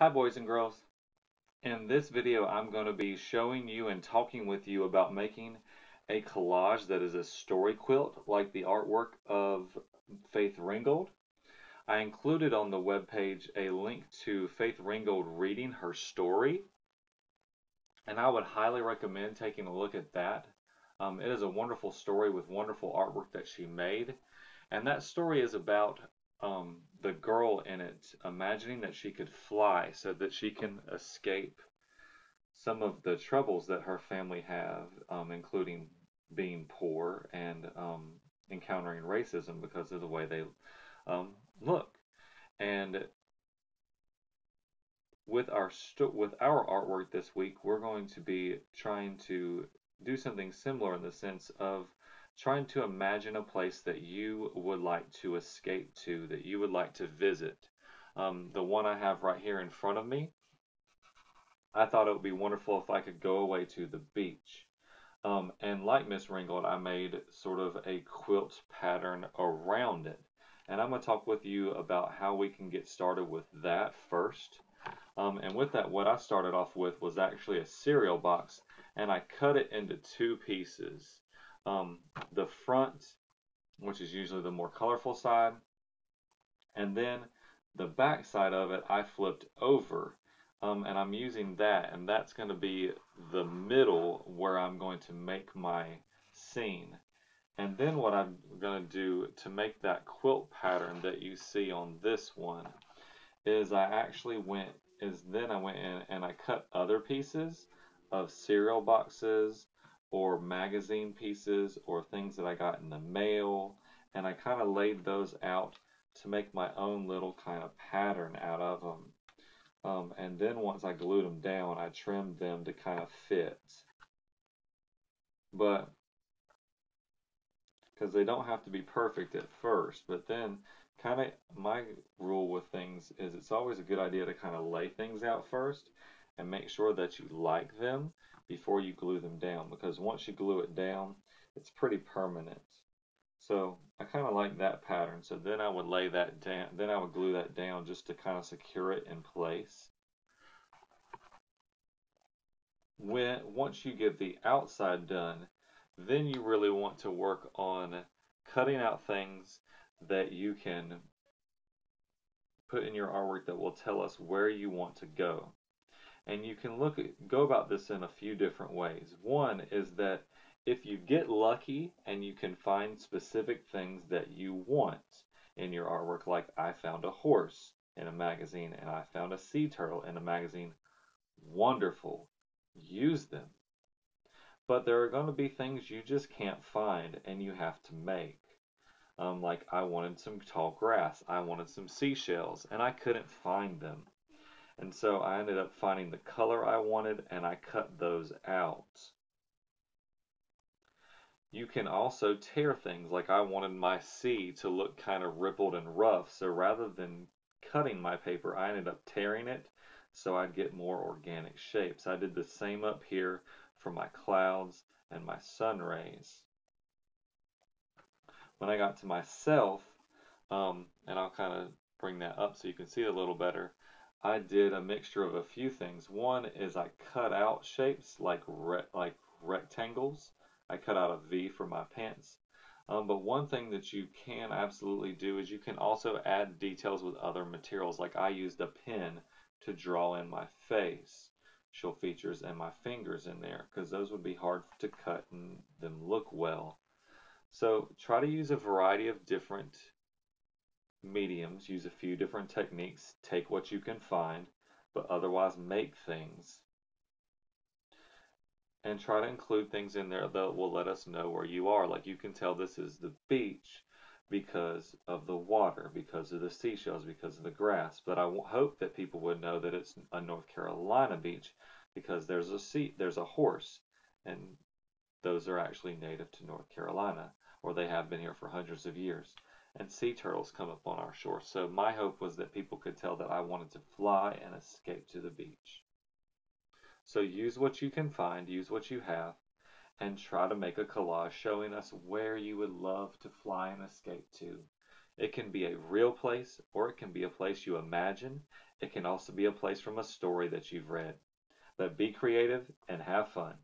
Hi boys and girls. In this video I'm going to be showing you and talking with you about making a collage that is a story quilt like the artwork of Faith Ringgold. I included on the webpage a link to Faith Ringgold reading her story, and I would highly recommend taking a look at that. It is a wonderful story with wonderful artwork that she made. And that story is about the girl in it imagining that she could fly so that she can escape some of the troubles that her family have, including being poor and encountering racism because of the way they look. And with our artwork this week, we're going to be trying to do something similar in the sense of trying to imagine a place that you would like to escape to, that you would like to visit. The one I have right here in front of me, I thought it would be wonderful if I could go away to the beach. And like Miss Ringgold, I made sort of a quilt pattern around it. And I'm going to talk with you about how we can get started with that first. And with that, what I started off with was actually a cereal box, and I cut it into two pieces. The front, which is usually the more colorful side, and then the back side of it I flipped over, and I'm using that, and that's going to be the middle where I'm going to make my scene. And then what I'm going to do to make that quilt pattern that you see on this one is I went in and I cut other pieces of cereal boxes or magazine pieces or things that I got in the mail, and I kind of laid those out to make my own little kind of pattern out of them. And then once I glued them down, I trimmed them to kind of fit. But because they don't have to be perfect at first, but then kind of my rule with things is it's always a good idea to kind of lay things out first and make sure that you like them before you glue them down, because once you glue it down, it's pretty permanent. So I kind of like that pattern. So then I would lay that down, then I would glue that down just to kind of secure it in place. Once you get the outside done, then you really want to work on cutting out things that you can put in your artwork that will tell us where you want to go. And you can go about this in a few different ways. One is that if you get lucky and you can find specific things that you want in your artwork, like I found a horse in a magazine and I found a sea turtle in a magazine, wonderful, use them. But there are going to be things you just can't find and you have to make. Like I wanted some tall grass, I wanted some seashells, and I couldn't find them. And so I ended up finding the color I wanted and I cut those out. You can also tear things, like I wanted my sea to look kind of rippled and rough, so rather than cutting my paper, I ended up tearing it so I'd get more organic shapes. I did the same up here for my clouds and my sun rays. When I got to myself, and I'll kind of bring that up so you can see it a little better, I did a mixture of a few things. One is I cut out shapes like rectangles. I cut out a V for my pants. But one thing that you can absolutely do is you can also add details with other materials. Like I used a pen to draw in my facial features and my fingers in there, because those would be hard to cut and them look well. So try to use a variety of different mediums, use a few different techniques, take what you can find, but otherwise make things. And try to include things in there that will let us know where you are. Like you can tell this is the beach because of the water, because of the seashells, because of the grass. But I hope that people would know that it's a North Carolina beach because there's a horse, and those are actually native to North Carolina, or they have been here for hundreds of years. And sea turtles come up on our shore. So my hope was that people could tell that I wanted to fly and escape to the beach. So use what you can find, use what you have, and try to make a collage showing us where you would love to fly and escape to. It can be a real place or it can be a place you imagine. It can also be a place from a story that you've read. But be creative and have fun.